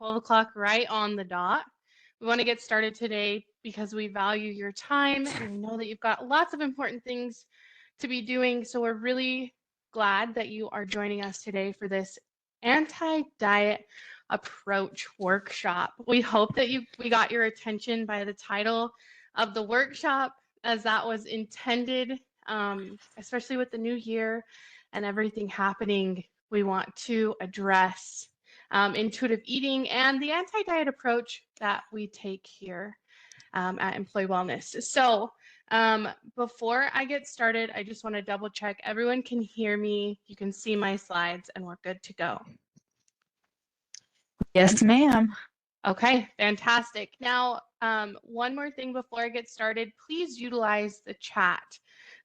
12 o'clock right on the dot. We want to get started today because we value your time and we know that you've got lots of important things to be doing. So we're really glad that you are joining us today for this anti-diet approach workshop. We hope that we got your attention by the title of the workshop, as that was intended, especially with the new year and everything happening. We want to address intuitive eating and the anti-diet approach that we take here at Employee Wellness. So before I get started, I just want to double check everyone can hear me, you can see my slides, and we're good to go. Yes, ma'am. Okay, fantastic. Now, one more thing before I get started, please utilize the chat.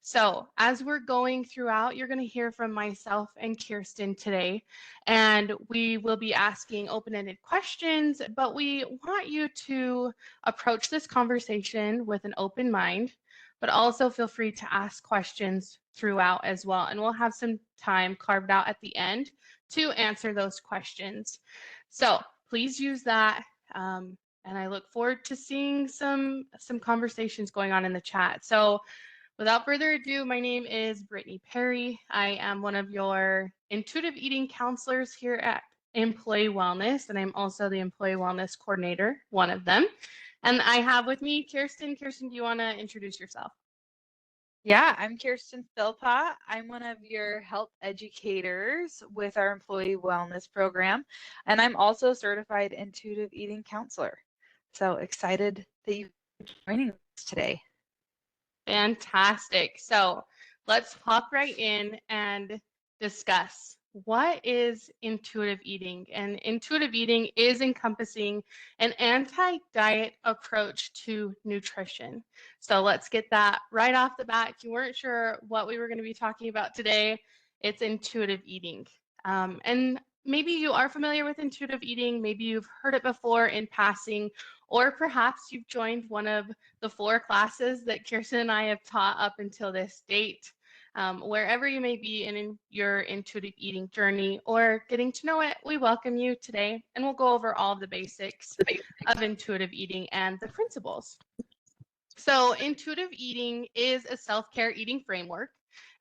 So as we're going throughout, you're going to hear from myself and Kirsten today, and we will be asking open-ended questions, but we want you to approach this conversation with an open mind, but also feel free to ask questions throughout as well. And we'll have some time carved out at the end to answer those questions. So please use that. And I look forward to seeing some conversations going on in the chat. So without further ado, my name is Brittany Perry. I am one of your intuitive eating counselors here at Employee Wellness, and I'm also the Employee Wellness Coordinator, one of them. And I have with me Kirsten. Kirsten, do you want to introduce yourself? Yeah, I'm Kirsten Philpott. I'm one of your health educators with our Employee Wellness Program, and I'm also a certified intuitive eating counselor. So excited that you're joining us today. Fantastic. So let's hop right in and discuss what is intuitive eating. And intuitive eating is encompassing an anti-diet approach to nutrition. So let's get that right off the bat. If you weren't sure what we were going to be talking about today, it's intuitive eating. And maybe you are familiar with intuitive eating, maybe you've heard it before in passing, or perhaps you've joined one of the 4 classes that Kirsten and I have taught up until this date. Wherever you may be in your intuitive eating journey or getting to know it, we welcome you today, and we'll go over all of the basics of intuitive eating and the principles. So intuitive eating is a self-care eating framework,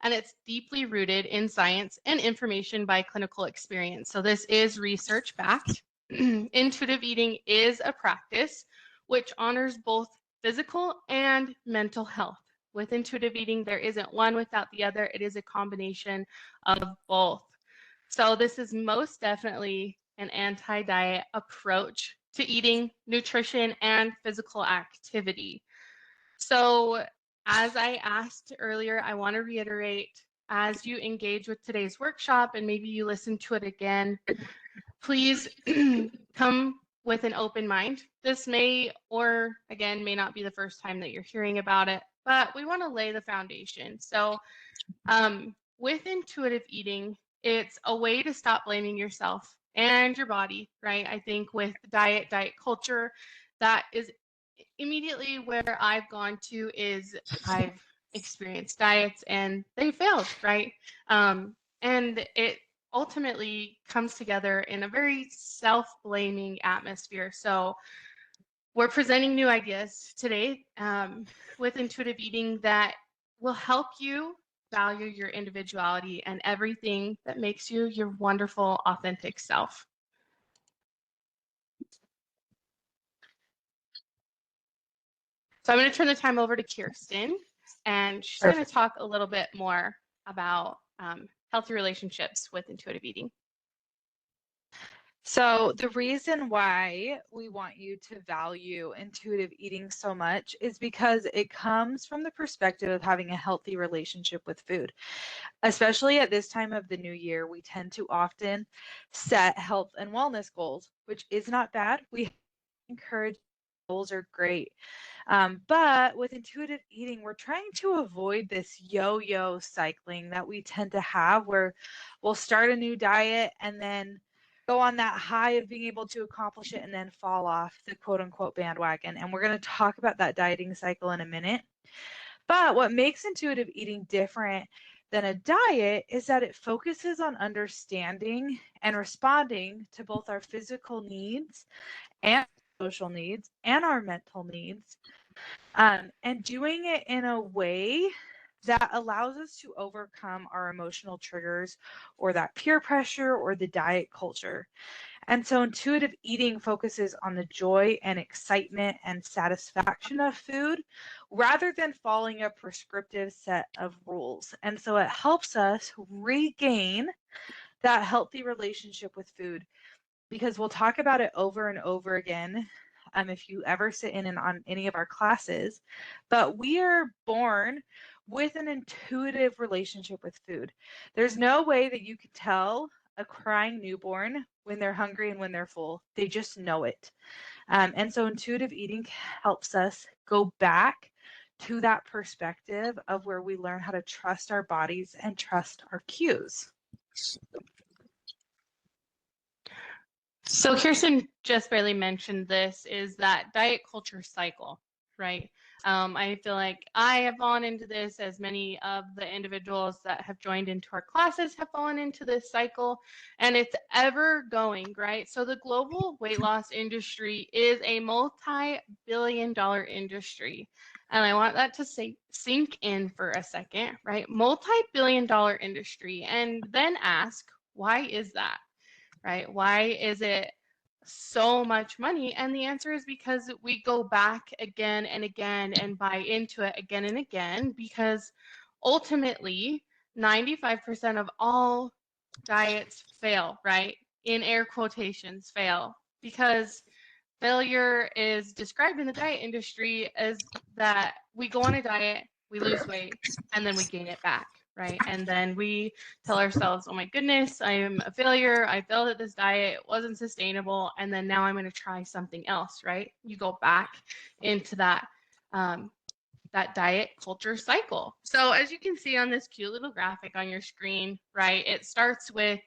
and it's deeply rooted in science and information by clinical experience. So this is research backed. Intuitive eating is a practice which honors both physical and mental health. With intuitive eating, there isn't one without the other. It is a combination of both. So this is most definitely an anti-diet approach to eating, nutrition, and physical activity. So as I asked earlier, I want to reiterate, as you engage with today's workshop and maybe you listen to it again, please come with an open mind. This may, or again, may not be the first time that you're hearing about it, but we want to lay the foundation. So with intuitive eating, it's a way to stop blaming yourself and your body, right? I think with diet culture, that is immediately where I've gone to is I've experienced diets and they failed, right? And it ultimately comes together in a very self-blaming atmosphere. So we're presenting new ideas today with intuitive eating that will help you value your individuality and everything that makes you your wonderful, authentic self. So I'm going to turn the time over to Kirsten, and she's going to talk a little bit more about healthy relationships with intuitive eating. So the reason why we want you to value intuitive eating so much is because it comes from the perspective of having a healthy relationship with food. Especially at this time of the new year, we tend to often set health and wellness goals, which is not bad. We encourage goals are great. But with intuitive eating, we're trying to avoid this yo-yo cycling that we tend to have where we'll start a new diet and then go on that high of being able to accomplish it and then fall off the quote unquote bandwagon. And we're going to talk about that dieting cycle in a minute. But what makes intuitive eating different than a diet is that it focuses on understanding and responding to both our physical needs and social needs and our mental needs, and doing it in a way that allows us to overcome our emotional triggers or that peer pressure or the diet culture. And so intuitive eating focuses on the joy and excitement and satisfaction of food rather than following a prescriptive set of rules. And so it helps us regain that healthy relationship with food, because we'll talk about it over and over again, if you ever sit in and on any of our classes. But we are born with an intuitive relationship with food. There's no way that you could tell a crying newborn when they're hungry and when they're full. They just know it. And so intuitive eating helps us go back to that perspective of where we learn how to trust our bodies and trust our cues. So Kirsten just barely mentioned this, is that diet culture cycle, right? I feel like I have fallen into this, as many of the individuals that have joined into our classes have fallen into this cycle, and it's ever going, right? So the global weight loss industry is a multi-billion-dollar industry. And I want that to sink in for a second, right? Multi-billion-dollar industry. And then ask, why is that? Right? Why is it so much money? And the answer is because we go back again and again and buy into it again and again, because ultimately 95% of all diets fail, right? In air quotations, fail, because failure is described in the diet industry as that we go on a diet, we lose weight, and then we gain it back, right? And then we tell ourselves, oh my goodness, I am a failure. I failed at this diet. It wasn't sustainable. And then now I'm going to try something else, right? You go back into that that diet culture cycle. So as you can see on this cute little graphic on your screen, right, it starts with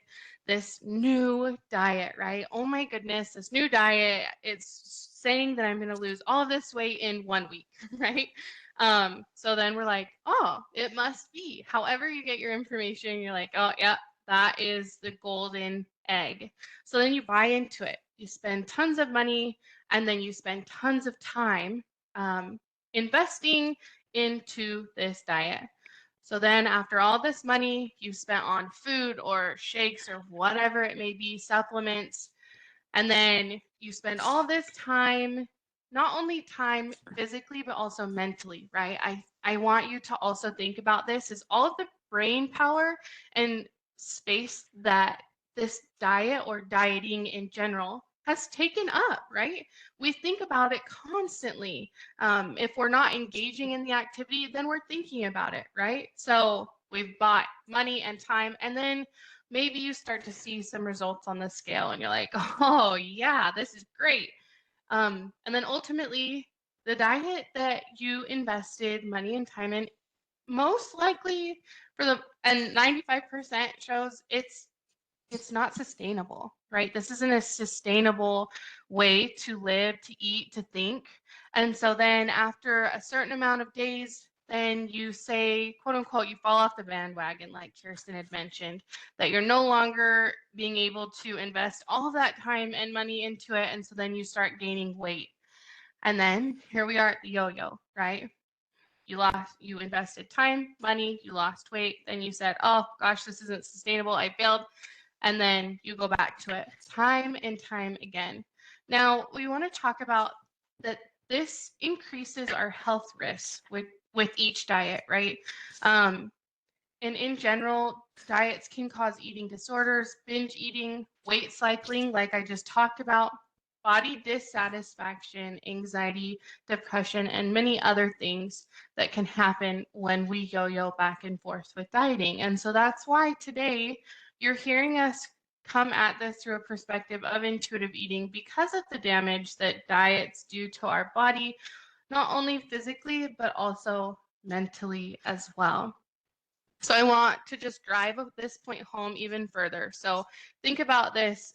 this new diet, right? Oh my goodness, this new diet, it's saying that I'm going to lose all of this weight in 1 week, right? So then we're like, oh, it must be. However you get your information, you're like, oh yeah, that is the golden egg. So then you buy into it. You spend tons of money, and then you spend tons of time investing into this diet. So then after all this money you spent on food or shakes or whatever it may be, supplements, and then you spend all this time, not only time physically, but also mentally, right? I want you to also think about this, is all of the brain power and space that this diet or dieting in general has taken up, right? We think about it constantly. If we're not engaging in the activity, then we're thinking about it, right? So we've bought money and time, and then maybe you start to see some results on the scale and you're like, oh yeah, this is great. And then ultimately, the diet that you invested money and time in, most likely and 95% shows it's not sustainable, right? This isn't a sustainable way to live, to eat, to think. And so then after a certain amount of days, then you say, quote unquote, you fall off the bandwagon, like Kirsten had mentioned, that you're no longer being able to invest all of that time and money into it. And so then you start gaining weight. And then here we are at the yo-yo, right? You invested time, money, you lost weight, then you said, oh gosh, this isn't sustainable, I failed. And then you go back to it time and time again. Now, we want to talk about that this increases our health risks with each diet, right? And in general, diets can cause eating disorders, binge eating, weight cycling, like I just talked about, body dissatisfaction, anxiety, depression, and many other things that can happen when we yo-yo back and forth with dieting. And so that's why today you're hearing us come at this through a perspective of intuitive eating, because of the damage that diets do to our body, not only physically, but also mentally as well. So I want to just drive this point home even further. So think about this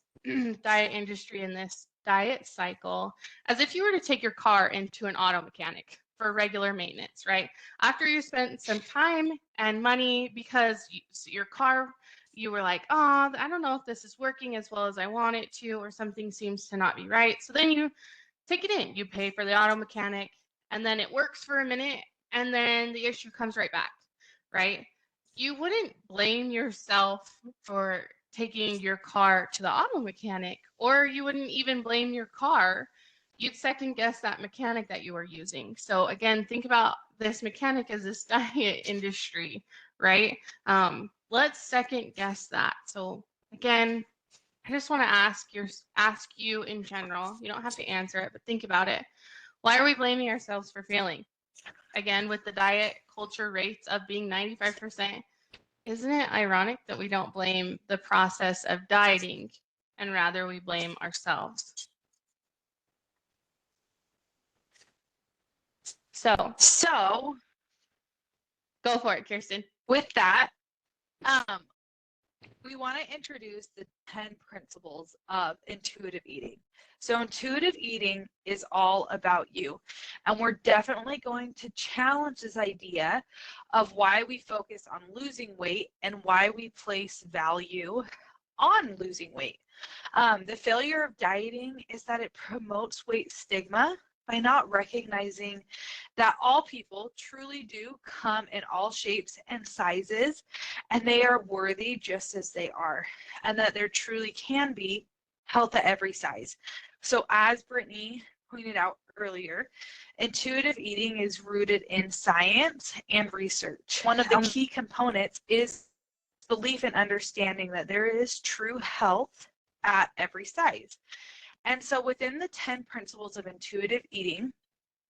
diet industry and this diet cycle as if you were to take your car into an auto mechanic, for regular maintenance, right? After you spent some time and money because your car, you were like, oh, I don't know if this is working as well as I want it to, or something seems to not be right. So then you take it in, you pay for the auto mechanic, and then it works for a minute, and then the issue comes right back, right? You wouldn't blame yourself for taking your car to the auto mechanic, or you wouldn't even blame your car. You'd second guess that mechanic that you are using. So again, think about this mechanic as this diet industry, right? Let's second guess that. So again, I just want to ask you in general. You don't have to answer it, but think about it. Why are we blaming ourselves for failing? Again, with the diet culture rates of being 95%, isn't it ironic that we don't blame the process of dieting and rather we blame ourselves? So go for it, Kirsten. With that, we want to introduce the 10 principles of intuitive eating. So intuitive eating is all about you. And we're definitely going to challenge this idea of why we focus on losing weight and why we place value on losing weight. The failure of dieting is that it promotes weight stigma by not recognizing that all people truly do come in all shapes and sizes, and they are worthy just as they are, and that there truly can be health at every size. So as Brittany pointed out earlier, intuitive eating is rooted in science and research. One of the key components is belief and understanding that there is true health at every size. And so within the 10 principles of intuitive eating,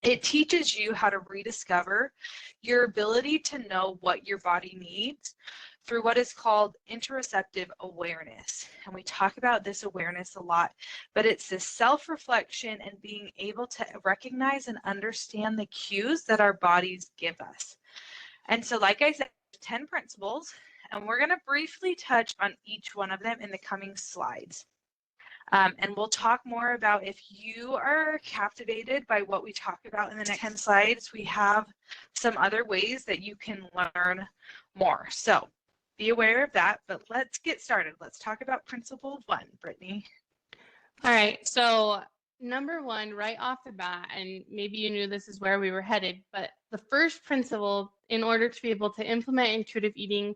it teaches you how to rediscover your ability to know what your body needs through what is called interoceptive awareness. And we talk about this awareness a lot, but it's this self-reflection and being able to recognize and understand the cues that our bodies give us. And so, like I said, 10 principles, and we're going to briefly touch on each one of them in the coming slides. And we'll talk more about, if you are captivated by what we talk about in the next 10 slides, we have some other ways that you can learn more. So be aware of that, but let's get started. Let's talk about principle 1, Brittany. All right, so number 1, right off the bat, and maybe you knew this is where we were headed, but the first principle in order to be able to implement intuitive eating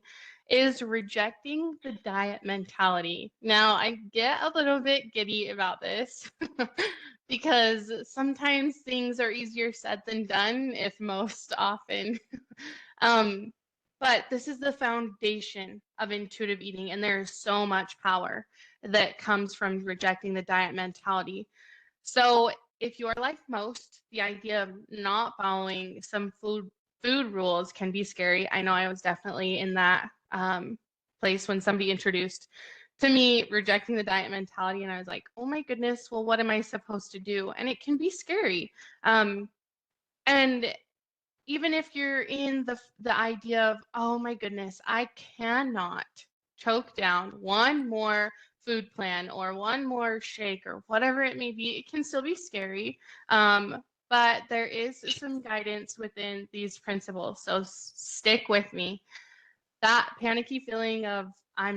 is rejecting the diet mentality. Now, I get a little bit giddy about this because sometimes things are easier said than done, if most often. But this is the foundation of intuitive eating, and there is so much power that comes from rejecting the diet mentality. So if you are like most, the idea of not following some food rules can be scary. I know I was definitely in that place when somebody introduced to me rejecting the diet mentality, and I was like, oh my goodness, well, what am I supposed to do? And it can be scary. And even if you're in the idea of, oh my goodness, I cannot choke down one more food plan or one more shake or whatever it may be, it can still be scary. But there is some guidance within these principles. So stick with me. That panicky feeling of I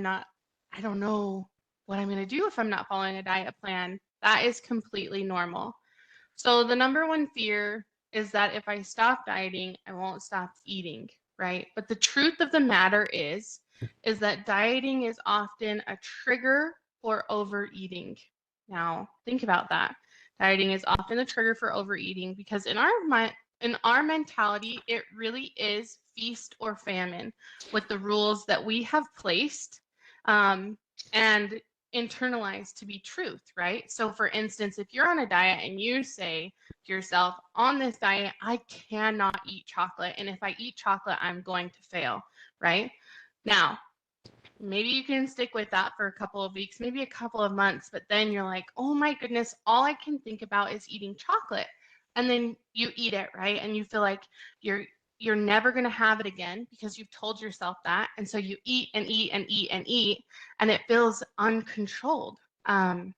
don't know what I'm going to do if I'm not following a diet plan, that is completely normal. So the number one fear is that if I stop dieting, I won't stop eating, right? But the truth of the matter is that dieting is often a trigger for overeating. Now, think about that. Dieting is often a trigger for overeating because in our mentality, it really is feast or famine with the rules that we have placed and internalized to be truth, right? So for instance, if you're on a diet and you say to yourself, on this diet, I cannot eat chocolate. And if I eat chocolate, I'm going to fail, right? Now, maybe you can stick with that for a couple of weeks, maybe a couple of months, but then you're like, oh my goodness, all I can think about is eating chocolate. And then you eat it, right? And you feel like you're never going to have it again because you've told yourself that. And so you eat and eat and eat and eat, and it feels uncontrolled. And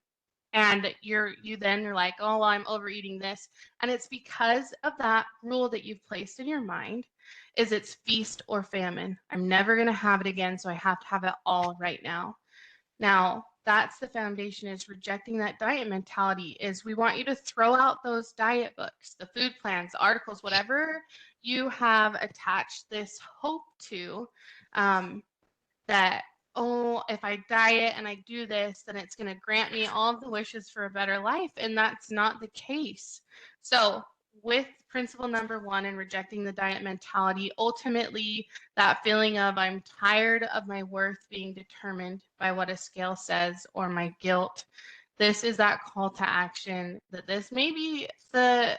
And you then you're like, oh, well, I'm overeating this. And it's because of that rule that you've placed in your mind is it's feast or famine. I'm never going to have it again, so I have to have it all right now. Now, that's the foundation, is rejecting that diet mentality. Is we want you to throw out those diet books, the food plans, the articles, whatever you have attached this hope to, that, oh, if I diet and I do this, then it's going to grant me all of the wishes for a better life. And that's not the case. So with principle number 1 and rejecting the diet mentality, ultimately that feeling of I'm tired of my worth being determined by what a scale says or my guilt, this is that call to action, that this may be the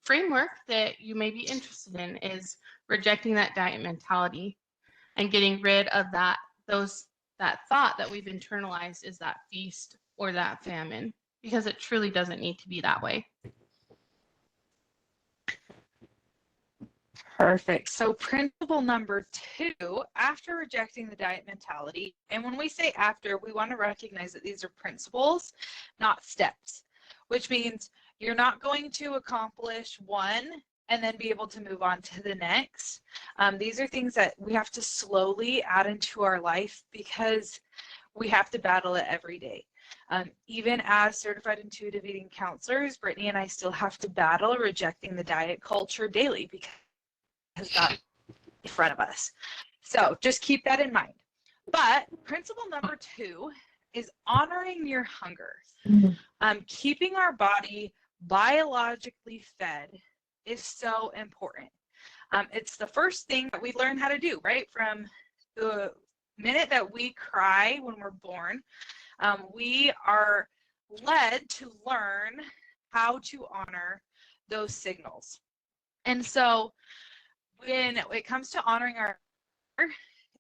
framework that you may be interested in, is rejecting that diet mentality and getting rid of that thought that we've internalized is that feast or that famine, because it truly doesn't need to be that way. Perfect. So principle number 2, after rejecting the diet mentality, and when we say after, we want to recognize that these are principles, not steps, which means you're not going to accomplish one and then be able to move on to the next. These are things that we have to slowly add into our life because we have to battle it every day. Even as certified intuitive eating counselors, Brittany and I still have to battle rejecting the diet culture daily because that's in front of us. So just keep that in mind. But principle number 2 is honoring your hunger. Keeping our body biologically fed is so important. It's the first thing that we learn how to do, right? From the minute that we cry when we're born, we are led to learn how to honor those signals. And so when it comes to honoring our,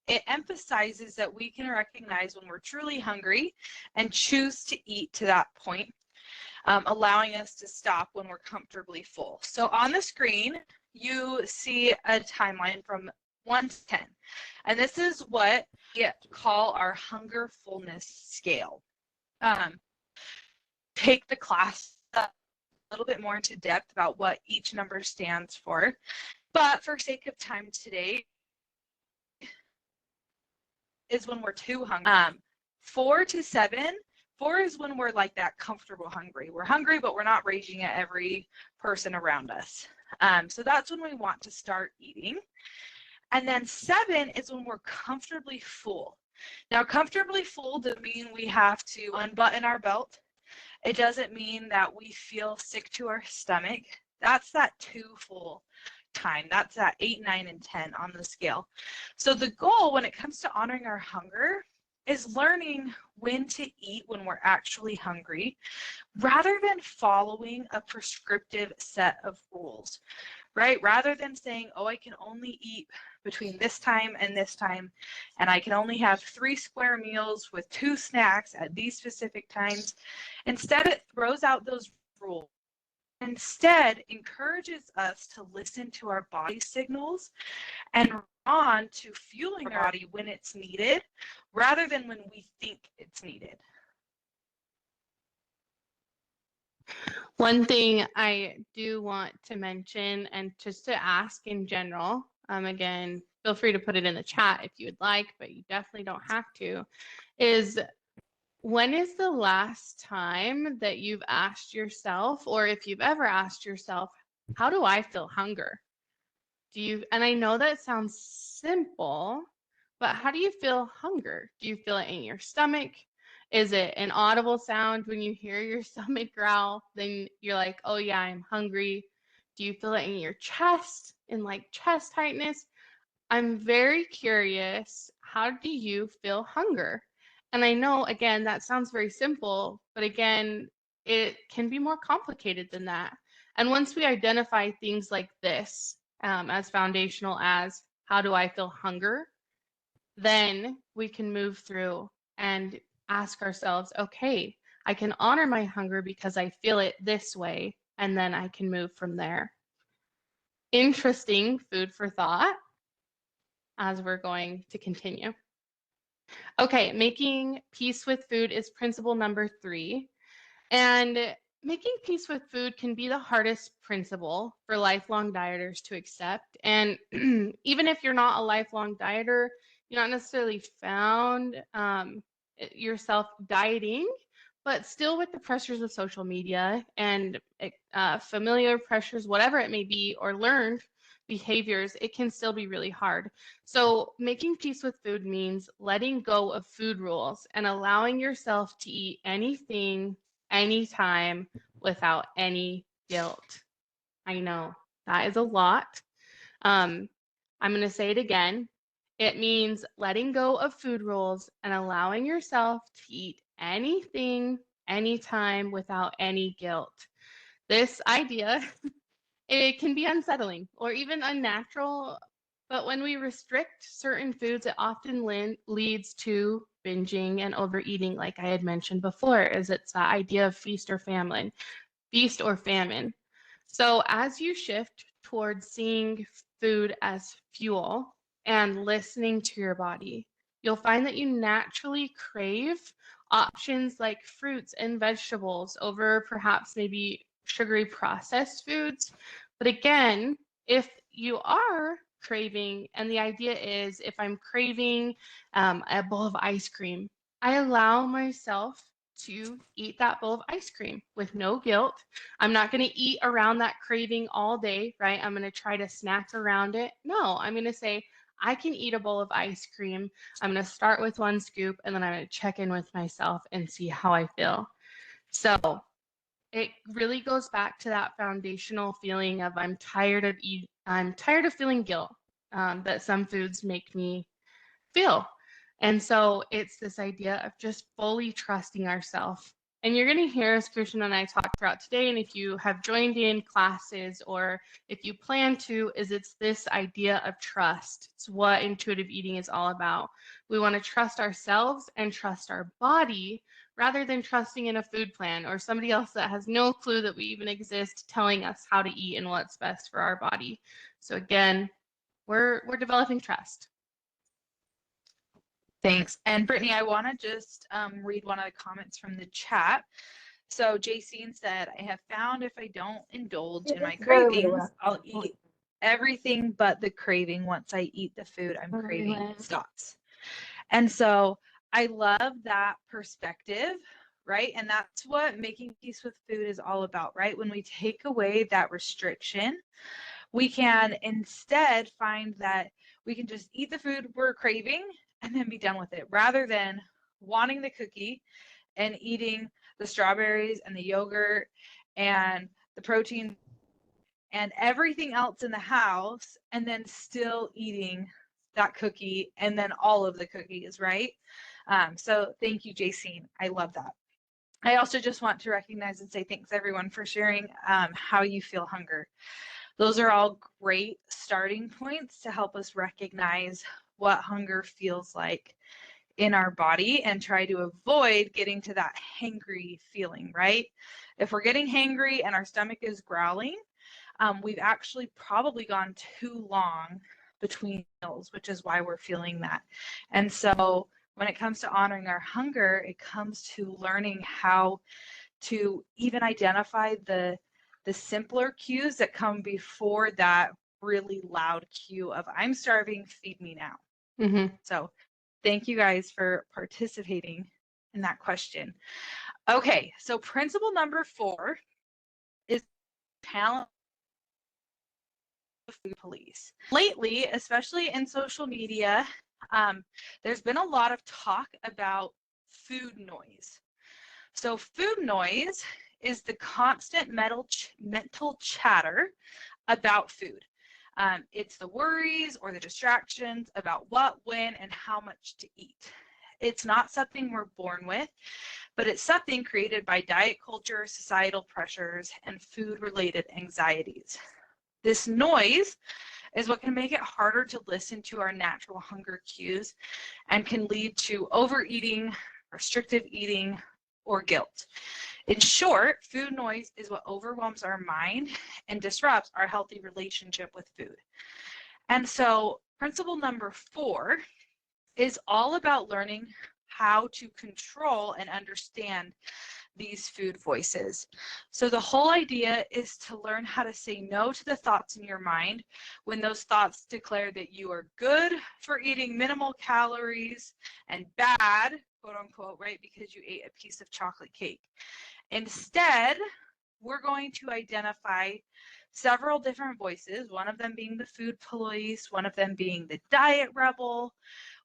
it emphasizes that we can recognize when we're truly hungry and choose to eat to that point, allowing us to stop when we're comfortably full. So on the screen, you see a timeline from 1 to 10. And this is what we call our hunger fullness scale. Take the class a little bit more into depth about what each number stands for. But for sake of time today, is when we're too hungry. 4 to 7, 4 is when we're like that comfortable hungry. We're hungry, but we're not raging at every person around us. So that's when we want to start eating. And then 7 is when we're comfortably full. Now, comfortably full doesn't mean we have to unbutton our belt. It doesn't mean that we feel sick to our stomach. That's that too full time. That's that 8, 9, and 10 on the scale. So the goal when it comes to honoring our hunger is learning when to eat when we're actually hungry, rather than following a prescriptive set of rules, right? Rather than saying, oh, I can only eat between this time, and I can only have 3 square meals with 2 snacks at these specific times. Instead, it throws out those rules. Instead, encourages us to listen to our body signals and on to fueling our body when it's needed, rather than when we think it's needed. One thing I do want to mention, and just to ask in general, again, feel free to put it in the chat if you would like, but you definitely don't have to, is when is the last time that you've asked yourself, or if you've ever asked yourself, how do I feel hunger? And I know that sounds simple, but how do you feel hunger? Do you feel it in your stomach? Is it an audible sound when you hear your stomach growl? Then you're like, oh yeah, I'm hungry. Do you feel it in your chest, in like chest tightness? I'm very curious, how do you feel hunger? And I know, again, that sounds very simple, but again, it can be more complicated than that. And once we identify things like this as foundational as how do I feel hunger, then we can move through and ask ourselves, okay, I can honor my hunger because I feel it this way, and then I can move from there. Interesting food for thought as we're going to continue. Okay, making peace with food is principle number 3. And making peace with food can be the hardest principle for lifelong dieters to accept. And even if you're not a lifelong dieter, you're not necessarily found yourself dieting, but still with the pressures of social media and familiar pressures, whatever it may be, or learned behaviors, it can still be really hard. So, making peace with food means letting go of food rules and allowing yourself to eat anything, anytime, without any guilt. I know that is a lot. Um, I'm going to say it again. It means letting go of food rules and allowing yourself to eat anything, anytime, without any guilt. This idea, it can be unsettling or even unnatural, but when we restrict certain foods, it often leads to binging and overeating, like I had mentioned before, is it's that idea of feast or famine. So as you shift towards seeing food as fuel and listening to your body, you'll find that you naturally crave options like fruits and vegetables over perhaps maybe sugary processed foods. But again, if you are craving, and the idea is if I'm craving a bowl of ice cream, I allow myself to eat that bowl of ice cream with no guilt. I'm not going to eat around that craving all day, right? I'm going to try to snack around it. No, I'm going to say, I can eat a bowl of ice cream. I'm going to start with 1 scoop and then I'm going to check in with myself and see how I feel. So it really goes back to that foundational feeling of I'm tired of feeling guilt that some foods make me feel. And so it's this idea of just fully trusting ourselves. And you're going to hear as Christian and I talk throughout today, and if you have joined in classes or if you plan to, is it's this idea of trust. It's what intuitive eating is all about. We want to trust ourselves and trust our body rather than trusting in a food plan or somebody else that has no clue that we even exist telling us how to eat and what's best for our body. So again, we're developing trust. Thanks. And Brittany, I want to just read one of the comments from the chat. So Jacene said, I have found if I don't indulge in my cravings, I'll eat everything but the craving once I eat the food I'm craving stops. And so I love that perspective, right? And that's what making peace with food is all about, right? When we take away that restriction, we can instead find that we can just eat the food we're craving and then be done with it rather than wanting the cookie and eating the strawberries and the yogurt and the protein and everything else in the house and then still eating that cookie and then all of the cookies, right? So thank you, Jacene. I love that. I also just want to recognize and say thanks everyone for sharing how you feel hunger. Those are all great starting points to help us recognize what hunger feels like in our body and try to avoid getting to that hangry feeling, right? If we're getting hangry and our stomach is growling, we've actually probably gone too long between meals, which is why we're feeling that. And so when it comes to honoring our hunger, it comes to learning how to even identify the simpler cues that come before that really loud cue of I'm starving, feed me now. Mm-hmm. So thank you guys for participating in that question. Okay, so principle number 4 is talent food police. Lately, especially in social media, there's been a lot of talk about food noise. So food noise is the constant mental chatter about food. It's the worries or the distractions about what, when, and how much to eat. It's not something we're born with, but it's something created by diet culture, societal pressures, and food-related anxieties. This noise is what can make it harder to listen to our natural hunger cues and can lead to overeating, restrictive eating, or guilt. In short, food noise is what overwhelms our mind and disrupts our healthy relationship with food. And so principle number 4 is all about learning how to control and understand these food voices. So the whole idea is to learn how to say no to the thoughts in your mind when those thoughts declare that you are good for eating minimal calories and bad, quote unquote, right, because you ate a piece of chocolate cake. Instead, we're going to identify several different voices, one of them being the food police, one of them being the diet rebel.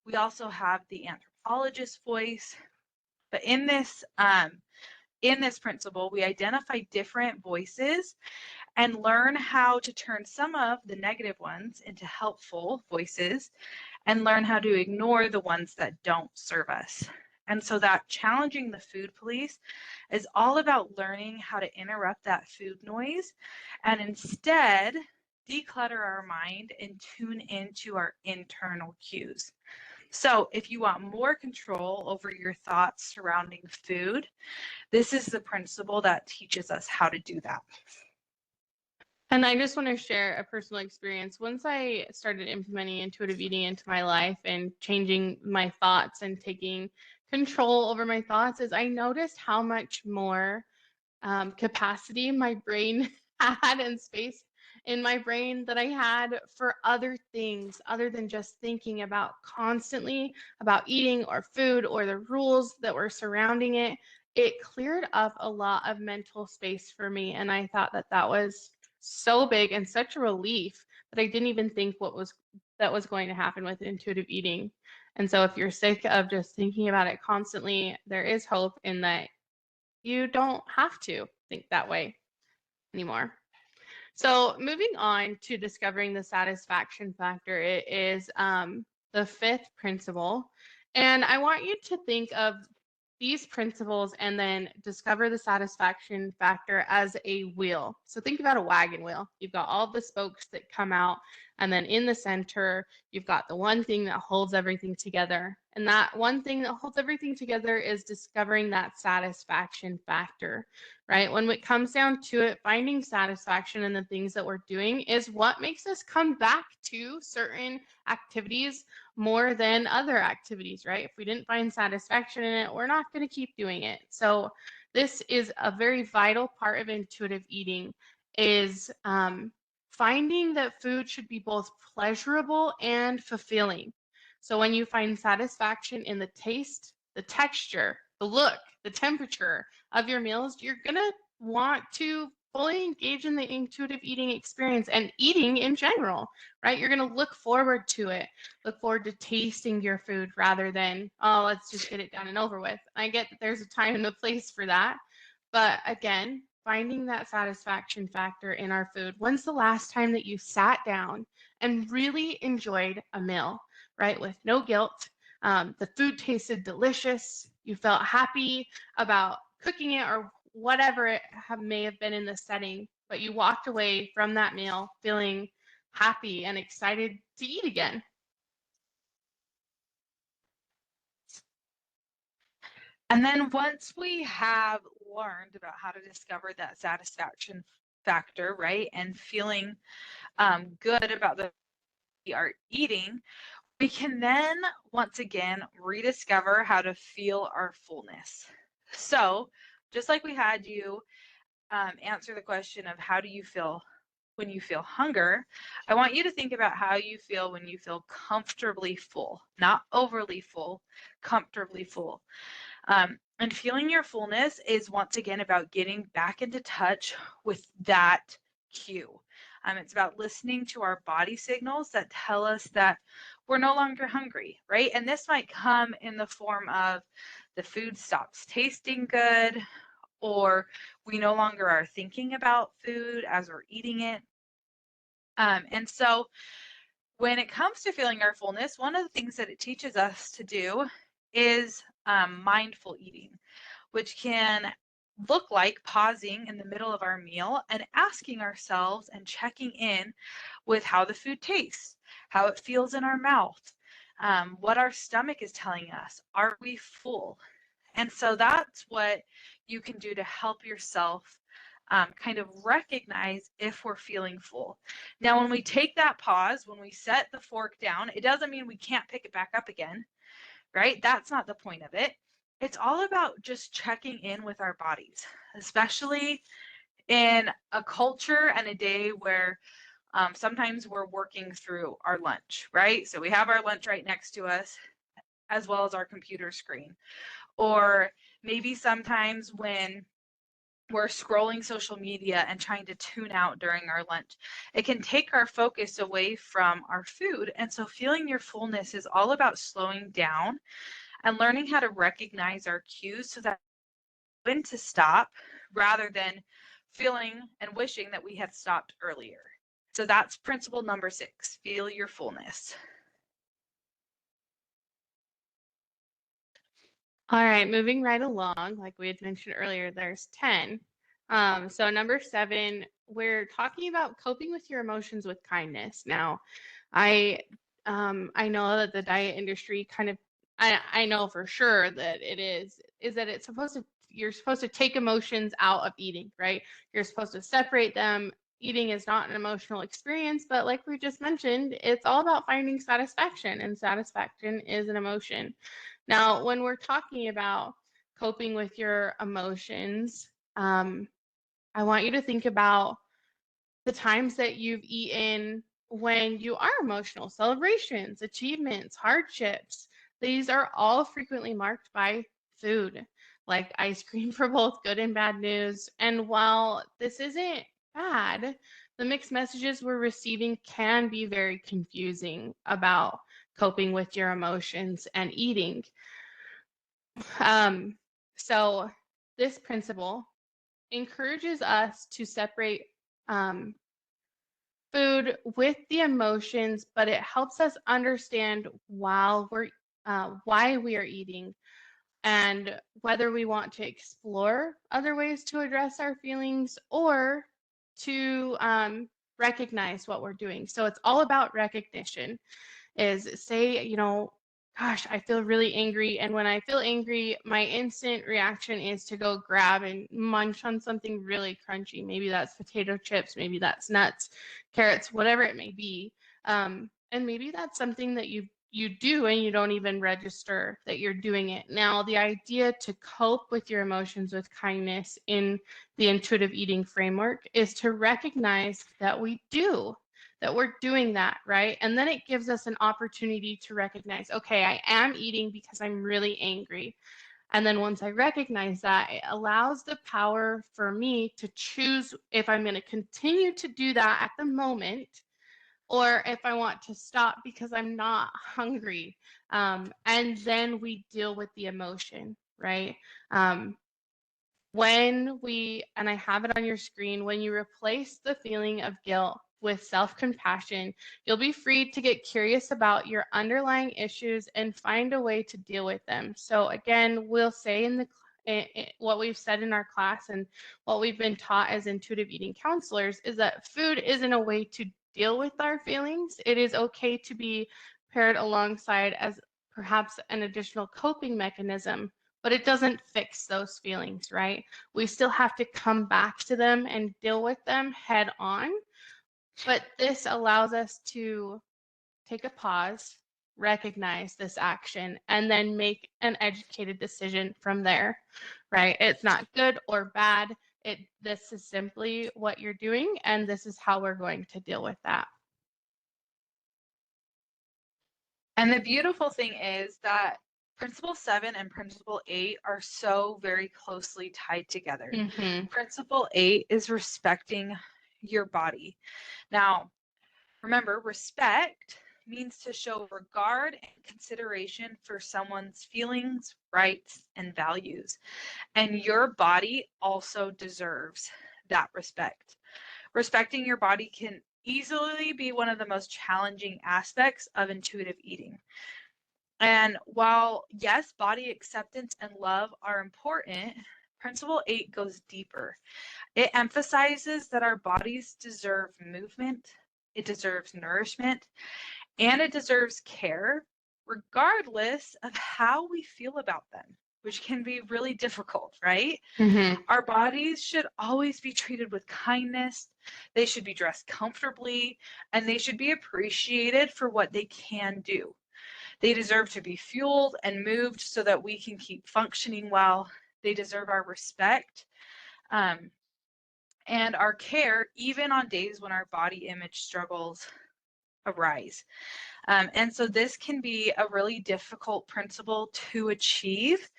We also have the anthropologist voice. But in this principle, we identify different voices and learn how to turn some of the negative ones into helpful voices and learn how to ignore the ones that don't serve us. And so that challenging the food police is all about learning how to interrupt that food noise and instead declutter our mind and tune into our internal cues. So if you want more control over your thoughts surrounding food, this is the principle that teaches us how to do that. And I just want to share a personal experience. Once I started implementing intuitive eating into my life and changing my thoughts and taking control over my thoughts, is I noticed how much more capacity my brain had and space in my brain that I had for other things other than just thinking about constantly about eating or food or the rules that were surrounding it. It cleared up a lot of mental space for me. And I thought that that was so big and such a relief that I didn't even think that was going to happen with intuitive eating. And so if you're sick of just thinking about it constantly, there is hope in that you don't have to think that way anymore. So moving on to discovering the satisfaction factor, it is the fifth principle. And I want you to think of these principles and then discover the satisfaction factor as a wheel. So think about a wagon wheel. You've got all the spokes that come out, and then in the center, you've got the one thing that holds everything together. And that one thing that holds everything together is discovering that satisfaction factor, right? When it comes down to it, finding satisfaction in the things that we're doing is what makes us come back to certain activities more than other activities, right? If we didn't find satisfaction in it, we're not going to keep doing it. So this is a very vital part of intuitive eating, is finding that food should be both pleasurable and fulfilling. So when you find satisfaction in the taste, the texture, the look, the temperature of your meals, you're going to want to fully engage in the intuitive eating experience and eating in general, right? You're going to look forward to it, look forward to tasting your food rather than, oh, let's just get it done and over with. I get that there's a time and a place for that. But again, finding that satisfaction factor in our food. When's the last time that you sat down and really enjoyed a meal, right? With no guilt. The food tasted delicious. You felt happy about cooking it or whatever it may have been in the setting, but you walked away from that meal feeling happy and excited to eat again. And then once we have learned about how to discover that satisfaction factor, right, and feeling good about the we are eating, we can then once again rediscover how to feel our fullness. So just like we had you answer the question of how do you feel when you feel hunger, I want you to think about how you feel when you feel comfortably full, not overly full, comfortably full. And feeling your fullness is once again about getting back into touch with that cue. It's about listening to our body signals that tell us that we're no longer hungry, right? And this might come in the form of the food stops tasting good, or we no longer are thinking about food as we're eating it. And so when it comes to feeling our fullness, one of the things that it teaches us to do is mindful eating, which can look like pausing in the middle of our meal and asking ourselves and checking in with how the food tastes, how it feels in our mouth, what our stomach is telling us. Are we full? And so that's what you can do to help yourself kind of recognize if we're feeling full. Now, when we take that pause, when we set the fork down, it doesn't mean we can't pick it back up again. right? That's not the point of it. It's all about just checking in with our bodies, especially in a culture and a day where sometimes we're working through our lunch, right? So we have our lunch right next to us, as well as our computer screen. Or maybe sometimes when we're scrolling social media and trying to tune out during our lunch, it can take our focus away from our food. And so feeling your fullness is all about slowing down and learning how to recognize our cues so that when to stop rather than feeling and wishing that we had stopped earlier. So that's principle number 6, feel your fullness. All right, moving right along, like we had mentioned earlier, there's 10. So number 7, we're talking about coping with your emotions with kindness. Now, I know that the diet industry kind of, I know for sure that it is that it's supposed to, you're supposed to take emotions out of eating, right? You're supposed to separate them. Eating is not an emotional experience, but like we just mentioned, it's all about finding satisfaction, and satisfaction is an emotion. Now, when we're talking about coping with your emotions, I want you to think about the times that you've eaten when you are emotional, celebrations, achievements, hardships. These are all frequently marked by food, like ice cream for both good and bad news. And while this isn't bad, the mixed messages we're receiving can be very confusing about coping with your emotions and eating. Um, so this principle encourages us to separate um, food with the emotions, but it helps us understand why we are eating and whether we want to explore other ways to address our feelings or to recognize what we're doing. So it's all about recognition. Is say, gosh, I feel really angry. And when I feel angry, my instant reaction is to go grab and munch on something really crunchy. Maybe that's potato chips, maybe that's nuts, carrots, whatever it may be. And maybe that's something that you do and you don't even register that you're doing it. Now, the idea to cope with your emotions with kindness in the intuitive eating framework is to recognize that we're doing that, right? And then it gives us an opportunity to recognize, okay, I am eating because I'm really angry. And then once I recognize that, it allows the power for me to choose if I'm going to continue to do that at the moment or if I want to stop because I'm not hungry. And then we deal with the emotion, right? Um, and I have it on your screen, when you replace the feeling of guilt with self-compassion, you'll be free to get curious about your underlying issues and find a way to deal with them. So again, we'll say what we've said in our class and what we've been taught as intuitive eating counselors is that food isn't a way to deal with our feelings. It is okay to be paired alongside as perhaps an additional coping mechanism, but it doesn't fix those feelings, right? We still have to come back to them and deal with them head on. But this allows us to take a pause, recognize this action, and then make an educated decision from there, right? It's not good or bad. This is simply what you're doing, and this is how we're going to deal with that. And the beautiful thing is that Principle 7 and Principle 8 are so very closely tied together. Mm-hmm. Principle 8 is respecting your body. Now, remember, respect means to show regard and consideration for someone's feelings, rights, and values. And your body also deserves that respect. Respecting your body can easily be one of the most challenging aspects of intuitive eating. And while, yes, body acceptance and love are important, Principle 8 goes deeper. It emphasizes that our bodies deserve movement, it deserves nourishment, and it deserves care, regardless of how we feel about them, which can be really difficult, right? Mm-hmm. Our bodies should always be treated with kindness. They should be dressed comfortably, and they should be appreciated for what they can do. They deserve to be fueled and moved so that we can keep functioning well. They deserve our respect and our care, even on days when our body image struggles arise. And so this can be a really difficult principle to achieve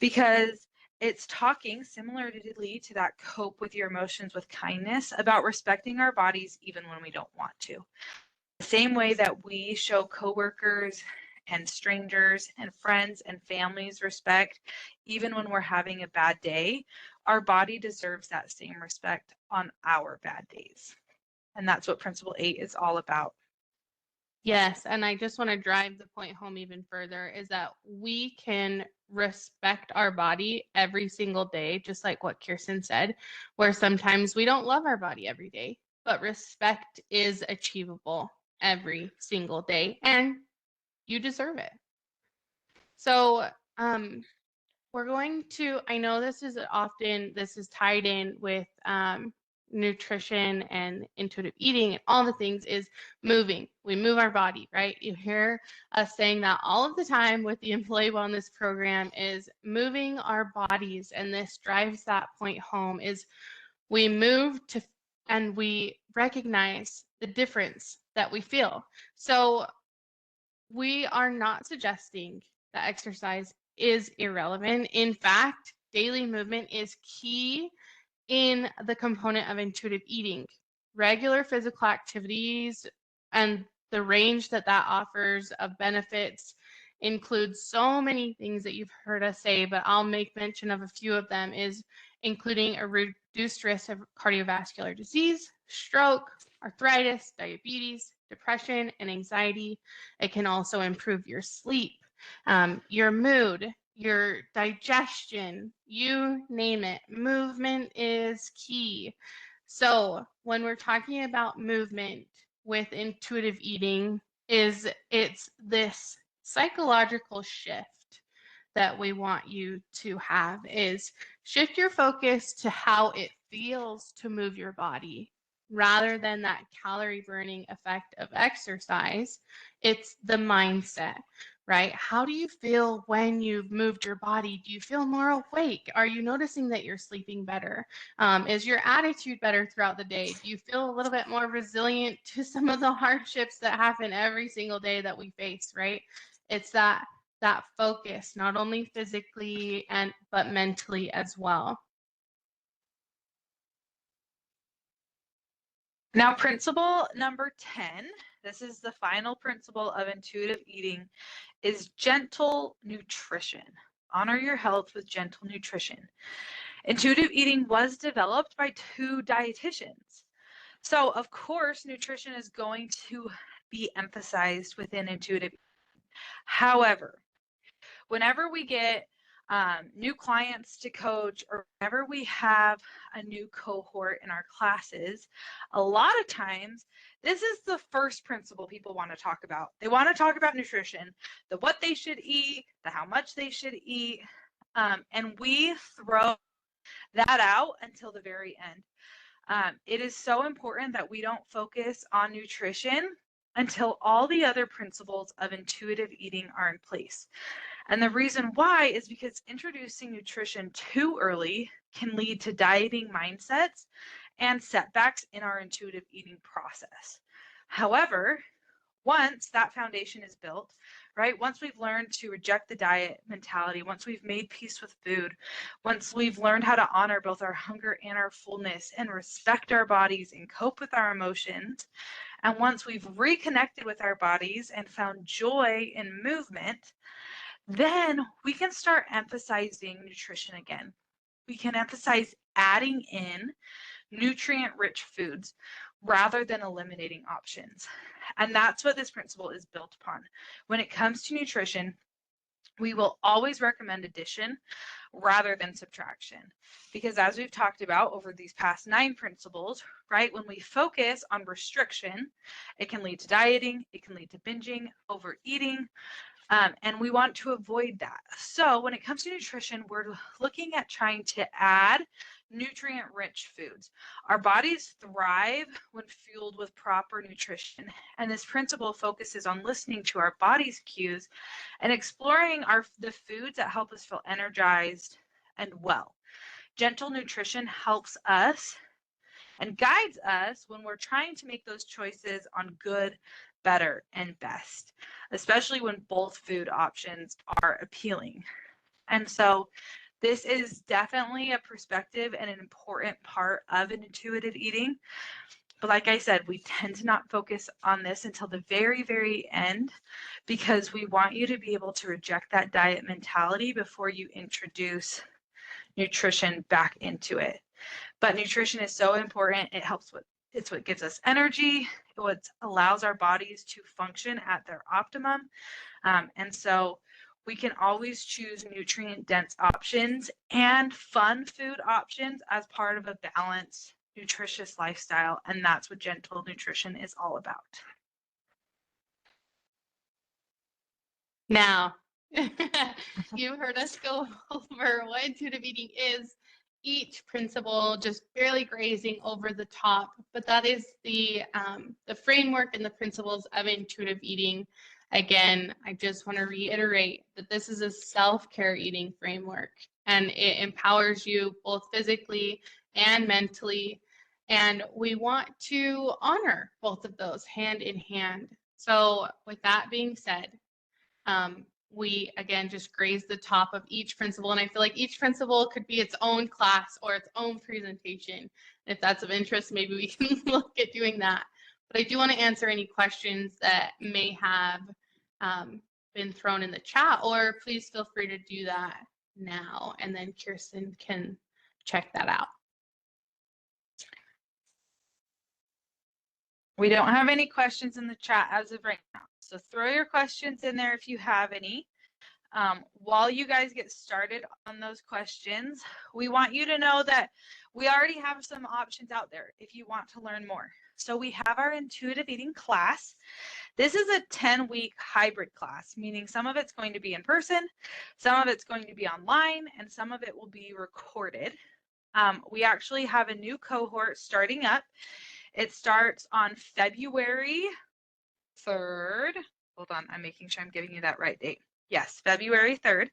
because it's talking similarly to that cope with your emotions with kindness about respecting our bodies even when we don't want to. The same way that we show coworkers and strangers and friends and families respect, even when we're having a bad day, our body deserves that same respect on our bad days. And that's what Principle 8 is all about. Yes, and I just want to drive the point home even further is that we can respect our body every single day, just like what Kirsten said, where sometimes we don't love our body every day, but respect is achievable every single day, and you deserve it. So, we're going to, I know this is tied in with nutrition and intuitive eating and all the things is moving. We move our body, right? You hear us saying that all of the time with the employee wellness program is moving our bodies. And this drives that point home is we move to, and we recognize the difference that we feel. So we are not suggesting that exercise is irrelevant. In fact, daily movement is key in the component of intuitive eating. Regular physical activities and the range that offers of benefits includes so many things that you've heard us say, but I'll make mention of a few of them is including a reduced risk of cardiovascular disease, stroke, arthritis, diabetes, depression, and anxiety. It can also improve your sleep, your mood, your digestion, you name it. Movement is key. So when we're talking about movement with intuitive eating, it's this psychological shift that we want you to have is shift your focus to how it feels to move your body rather than that calorie burning effect of exercise. It's the mindset, right? How do you feel when you've moved your body? Do you feel more awake? Are you noticing that you're sleeping better? Is your attitude better throughout the day? Do you feel a little bit more resilient to some of the hardships that happen every single day that we face, right? It's that focus, not only physically but mentally as well. Now, principle number 10, this is the final principle of intuitive eating, is gentle nutrition. Honor your health with gentle nutrition. Intuitive eating was developed by 2 dietitians. So, of course, nutrition is going to be emphasized within intuitive eating. However, whenever we get new clients to coach or whenever we have a new cohort in our classes, a lot of times this is the first principle people want to talk about. They want to talk about nutrition, the what they should eat, the how much they should eat, and we throw that out until the very end. It is so important that we don't focus on nutrition until all the other principles of intuitive eating are in place. And the reason why is because introducing nutrition too early can lead to dieting mindsets and setbacks in our intuitive eating process. However, once that foundation is built, right? Once we've learned to reject the diet mentality, once we've made peace with food, once we've learned how to honor both our hunger and our fullness and respect our bodies and cope with our emotions, and once we've reconnected with our bodies and found joy in movement, then we can start emphasizing nutrition again. We can emphasize adding in nutrient-rich foods rather than eliminating options. And that's what this principle is built upon. When it comes to nutrition, we will always recommend addition rather than subtraction. Because as we've talked about over these past 9 principles, right, when we focus on restriction, it can lead to dieting, it can lead to binging, overeating, and we want to avoid that. So when it comes to nutrition, we're looking at trying to add nutrient-rich foods. Our bodies thrive when fueled with proper nutrition, and this principle focuses on listening to our body's cues and exploring the foods that help us feel energized and well. Gentle nutrition helps us and guides us when we're trying to make those choices on good, better, and best, especially when both food options are appealing. And so this is definitely a perspective and an important part of intuitive eating. But like I said, we tend to not focus on this until the very, very end because we want you to be able to reject that diet mentality before you introduce nutrition back into it. But nutrition is so important. It's what gives us energy. What allows our bodies to function at their optimum. And so we can always choose nutrient dense options and fun food options as part of a balanced, nutritious lifestyle. And that's what gentle nutrition is all about. Now, you heard us go over what intuitive eating is, each principle just barely grazing over the top, but that is the framework and the principles of intuitive eating. Again, I just want to reiterate that this is a self-care eating framework, and it empowers you both physically and mentally, and we want to honor both of those hand in hand. So with that being said, we again just graze the top of each principle, and I feel like each principle could be its own class or its own presentation. If that's of interest, maybe we can look at doing that. But I do want to answer any questions that may have been thrown in the chat, or please feel free to do that now, and then Kirsten can check that out. We don't have any questions in the chat as of right now. So throw your questions in there if you have any. While you guys get started on those questions, we want you to know that we already have some options out there if you want to learn more. So we have our intuitive eating class. This is a 10-week hybrid class, meaning some of it's going to be in person, some of it's going to be online, and some of it will be recorded. We actually have a new cohort starting up. It starts on February 3rd. Hold on, I'm making sure I'm giving you that right date. Yes, February 3rd.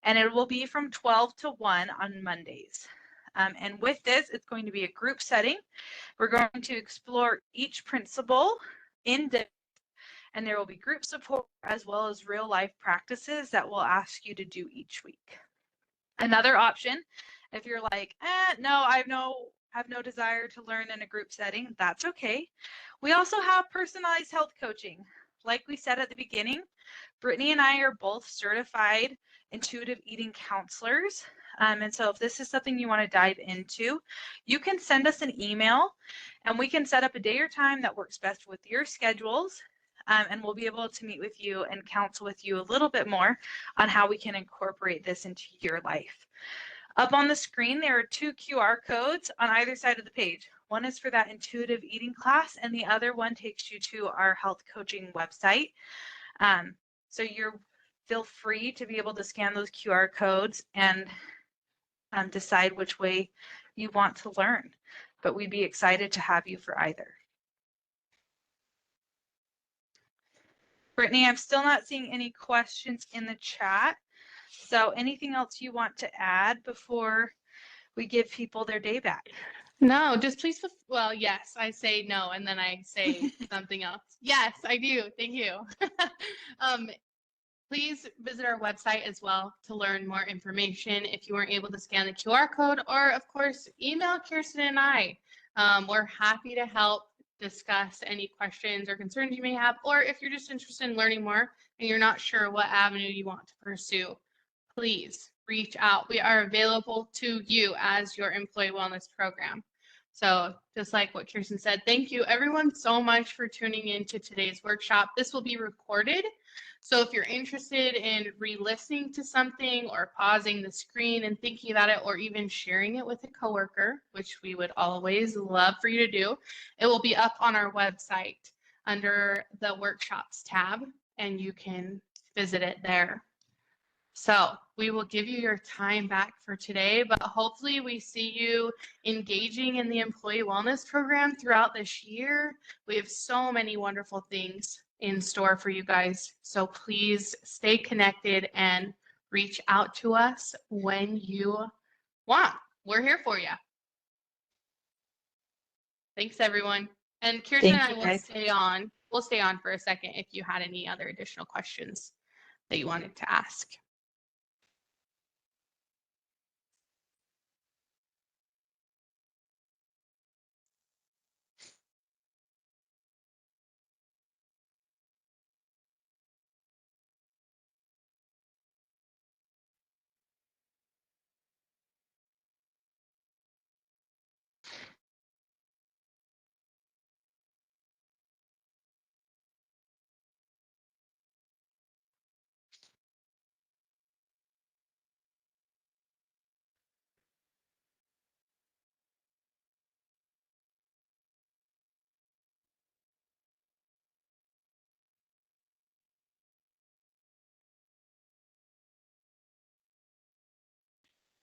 And it will be from 12 to 1 on Mondays. And with this, it's going to be a group setting. We're going to explore each principle in depth, and there will be group support as well as real life practices that we'll ask you to do each week. Another option, if you're like, no, I have no desire to learn in a group setting, that's okay. We also have personalized health coaching. Like we said at the beginning, Brittany and I are both certified intuitive eating counselors. And so if this is something you want to dive into, you can send us an email and we can set up a day or time that works best with your schedules. And we'll be able to meet with you and counsel with you a little bit more on how we can incorporate this into your life. Up on the screen, there are 2 QR codes on either side of the page. One is for that intuitive eating class, and the other one takes you to our health coaching website. So feel free to be able to scan those QR codes and decide which way you want to learn. But we'd be excited to have you for either. Brittany, I'm still not seeing any questions in the chat. So anything else you want to add before we give people their day back? No, just please, well, yes, I say no, and then I say something else. Yes, I do. Thank you. Please visit our website as well to learn more information if you weren't able to scan the QR code, or of course, email Kirsten and I. We're happy to help discuss any questions or concerns you may have, or if you're just interested in learning more and you're not sure what avenue you want to pursue, please reach out. We are available to you as your employee wellness program. So just like what Kirsten said, thank you everyone so much for tuning in to today's workshop. This will be recorded. So if you're interested in re-listening to something or pausing the screen and thinking about it, or even sharing it with a coworker, which we would always love for you to do, it will be up on our website under the workshops tab, and you can visit it there. So we will give you your time back for today, but hopefully we see you engaging in the employee wellness program throughout this year. We have so many wonderful things in store for you guys. So please stay connected and reach out to us when you want. We're here for you. Thanks, everyone. And Kirsten and Thank I you, will guys. stay on. We'll stay on for a second if you had any other additional questions that you wanted to ask.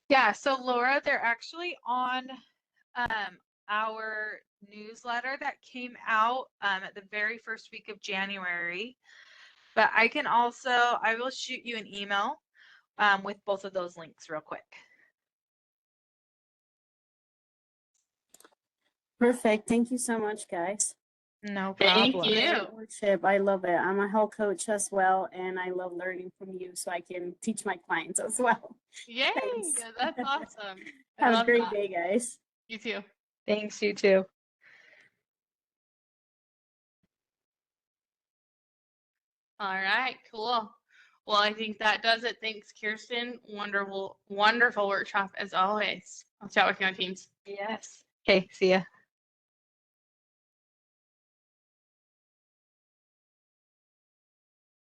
Yeah, so Laura, they're actually on our newsletter that came out at the very first week of January. But I will shoot you an email with both of those links real quick. Perfect. Thank you so much, guys. No Thank problem. you. Worship. I love it. I'm a health coach as well, and I love learning from you so I can teach my clients as well. Yay, Thanks. that's awesome. I Have a love great that. day, guys. You too. Thanks, you too. All right, cool. Well, I think that does it. Thanks, Kirsten. Wonderful, wonderful workshop as always. I'll chat with you on Teams. Yes. Okay, see ya.